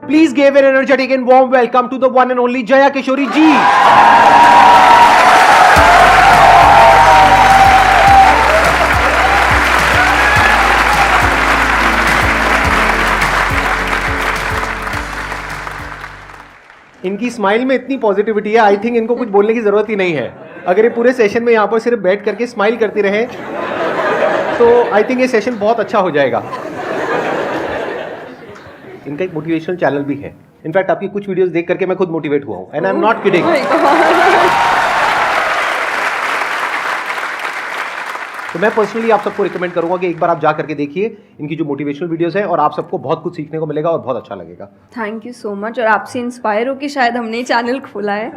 Please give an energetic and warm welcome to the one and only Jaya Kishori ji. इनकी smile में इतनी positivity है, I think इनको कुछ बोलने की जरूरत ही नहीं है। अगर ये पूरे सेशन में यहाँ पर सिर्फ बैठ करके स्माइल करती रहे तो आई थिंक ये सेशन बहुत अच्छा हो जाएगा। इनका एक मोटिवेशनल चैनल भी है। इनफैक्ट आपकी कुछ वीडियोस देख करके मैं खुद मोटिवेट हुआ हूँ, and I am not kidding. तो मैं पर्सनली आप सबको रिकमेंड करूंगा कि एक बार आप जा करके देखिए इनकी जो मोटिवेशनल वीडियोस हैं, और आप सबको बहुत कुछ सीखने को मिलेगा और बहुत अच्छा लगेगा। Thank you so much. और आपसे इंस्पायर होकर शायद हमने चैनल खोला है।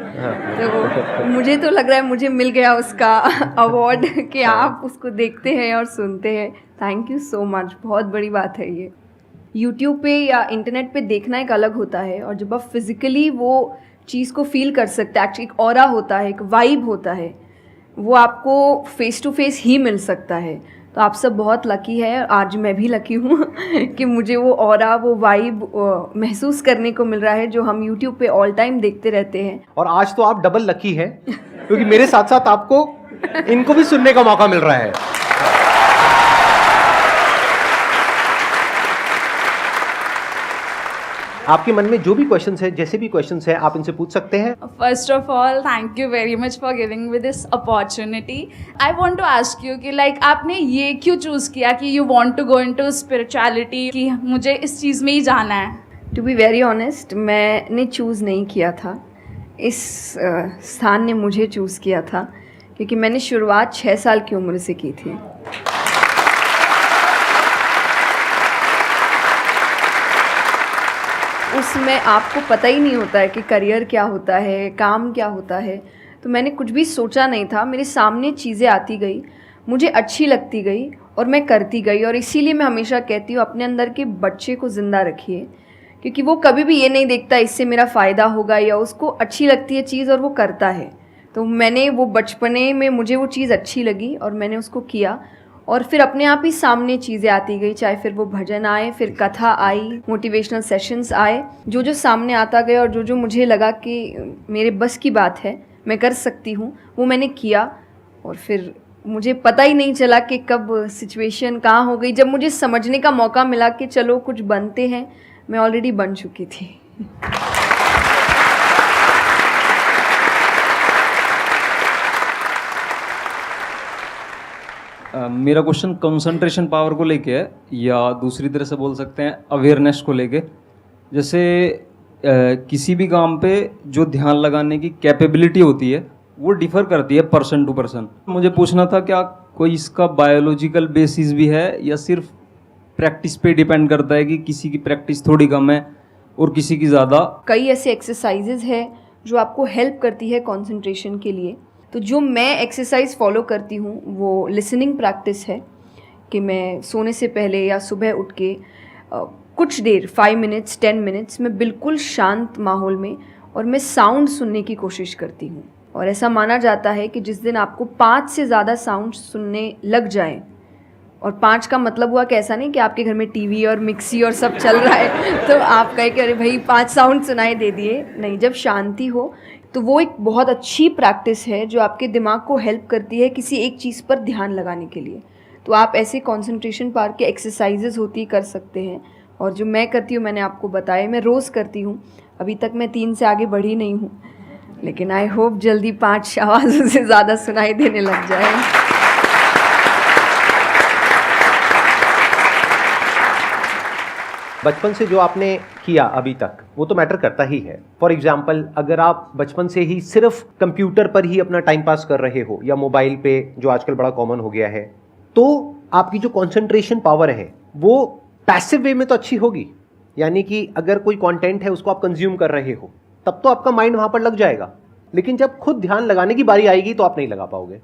तो मुझे तो लग रहा है मुझे मिल गया उसका अवार्ड कि आप उसको देखते हैं और सुनते हैं। थैंक यू सो मच, बहुत बड़ी बात है ये। यूट्यूब पे या इंटरनेट पे देखना एक अलग होता है, और जब आप फिजिकली वो चीज़ को फील कर सकते हैं, एक्चुअली एक ऑरा होता है, एक वाइब होता है, वो आपको फेस टू फेस ही मिल सकता है। तो आप सब बहुत लकी है, आज मैं भी लकी हूँ कि मुझे वो ऑरा, वो वाइब महसूस करने को मिल रहा है जो हम यूट्यूब पे ऑल टाइम देखते रहते हैं। और आज तो आप डबल लकी हैं क्योंकि मेरे साथ साथ आपको इनको भी सुनने का मौका मिल रहा है। आपके मन में जो भी क्वेश्चंस है, जैसे भी क्वेश्चंस है, आप इनसे पूछ सकते हैं। First of all, thank you very much for giving me this opportunity. I want to ask you कि like आपने ये क्यों चूज़ किया कि you want to go into spirituality, कि मुझे इस चीज़ में ही जाना है? टू बी वेरी ऑनेस्ट, मैंने चूज़ नहीं किया था, इस स्थान ने मुझे चूज़ किया था, क्योंकि मैंने शुरुआत 6 साल की उम्र से की थी। उसमें आपको पता ही नहीं होता है कि करियर क्या होता है, काम क्या होता है। तो मैंने कुछ भी सोचा नहीं था, मेरे सामने चीज़ें आती गई, मुझे अच्छी लगती गई और मैं करती गई। और इसीलिए मैं हमेशा कहती हूँ अपने अंदर के बच्चे को ज़िंदा रखिए, क्योंकि वो कभी भी ये नहीं देखता इससे मेरा फ़ायदा होगा, या उसको अच्छी लगती है चीज़ और वो करता है। तो मैंने वो बचपने में मुझे वो चीज़ अच्छी लगी और मैंने उसको किया, और फिर अपने आप ही सामने चीज़ें आती गई, चाहे फिर वो भजन आए, फिर कथा आई, मोटिवेशनल सेशंस आए, जो जो सामने आता गया और जो जो मुझे लगा कि मेरे बस की बात है, मैं कर सकती हूँ, वो मैंने किया। और फिर मुझे पता ही नहीं चला कि कब सिचुएशन कहाँ हो गई। जब मुझे समझने का मौका मिला कि चलो कुछ बनते हैं, मैं ऑलरेडी बन चुकी थी। मेरा क्वेश्चन कंसंट्रेशन पावर को लेके है, या दूसरी तरह से बोल सकते हैं अवेयरनेस को लेके। जैसे किसी भी काम पे जो ध्यान लगाने की कैपेबिलिटी होती है वो डिफ़र करती है पर्सन टू पर्सन। मुझे पूछना था क्या कोई इसका बायोलॉजिकल बेसिस भी है, या सिर्फ प्रैक्टिस पे डिपेंड करता है कि किसी की प्रैक्टिस थोड़ी कम है और किसी की ज़्यादा? कई ऐसे एक्सरसाइजेज है जो आपको हेल्प करती है कंसंट्रेशन के लिए। तो जो मैं एक्सरसाइज फॉलो करती हूँ वो लिसनिंग प्रैक्टिस है, कि मैं सोने से पहले या सुबह उठ के कुछ देर 5 मिनट्स 10 मिनट्स में बिल्कुल शांत माहौल में और मैं साउंड सुनने की कोशिश करती हूँ। और ऐसा माना जाता है कि जिस दिन आपको 5 से ज़्यादा साउंड सुनने लग जाए, और 5 का मतलब हुआ कि ऐसा नहीं कि आपके घर में टीवी और मिक्सी और सब चल रहा है तो आप कहे कि अरे भाई 5 साउंड सुनाई दे दिए, नहीं। जब शांति हो तो वो एक बहुत अच्छी प्रैक्टिस है जो आपके दिमाग को हेल्प करती है किसी एक चीज़ पर ध्यान लगाने के लिए। तो आप ऐसे कंसंट्रेशन पावर के एक्सरसाइजेज होती कर सकते हैं, और जो मैं करती हूँ मैंने आपको बताया, मैं रोज़ करती हूँ। अभी तक मैं 3 से आगे बढ़ी नहीं हूँ, लेकिन आई होप जल्दी 5 आवाज़ों से ज़्यादा सुनाई देने लग जाए। बचपन से जो आपने किया अभी तक वो तो मैटर करता ही है। फॉर एग्जाम्पल, अगर आप बचपन से ही सिर्फ कंप्यूटर पर ही अपना टाइम पास कर रहे हो या मोबाइल पे, जो आजकल बड़ा कॉमन हो गया है, तो आपकी जो कंसंट्रेशन पावर है वो पैसिव वे में तो अच्छी होगी। यानी कि अगर कोई कंटेंट है उसको आप कंज्यूम कर रहे हो तब तो आपका माइंड वहां पर लग जाएगा, लेकिन जब खुद ध्यान लगाने की बारी आएगी तो आप नहीं लगा पाओगे।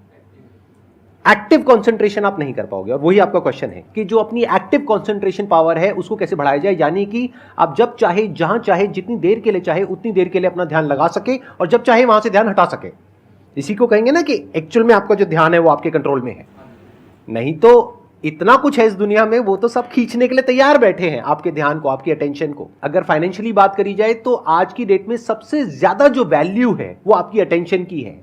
एक्टिव कंसंट्रेशन आप नहीं कर पाओगे। और वही आपका क्वेश्चन है कि जो अपनी एक्टिव कंसंट्रेशन पावर है उसको कैसे बढ़ाया जाए, यानी कि आप जब चाहे, जहां चाहे, जितनी देर के लिए चाहे उतनी देर के लिए अपना ध्यान लगा सके, और जब चाहे वहां से ध्यान हटा सके। इसी को कहेंगे ना कि एक्चुअल में आपका जो ध्यान है वो आपके कंट्रोल में है। नहीं तो इतना कुछ है इस दुनिया में, वो तो सब खींचने के लिए तैयार बैठे हैं आपके ध्यान को, आपकी अटेंशन को। अगर फाइनेंशियली बात करी जाए तो आज की डेट में सबसे ज्यादा जो वैल्यू है वो आपकी अटेंशन की है।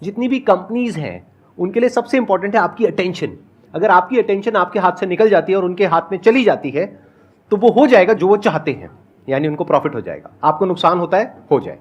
जितनी भी कंपनीज हैं उनके लिए सबसे इंपॉर्टेंट है आपकी अटेंशन। अगर आपकी अटेंशन आपके हाथ से निकल जाती है और उनके हाथ में चली जाती है तो वो हो जाएगा जो वो चाहते हैं, यानी उनको प्रॉफिट हो जाएगा। आपको नुकसान होता है, हो जाए।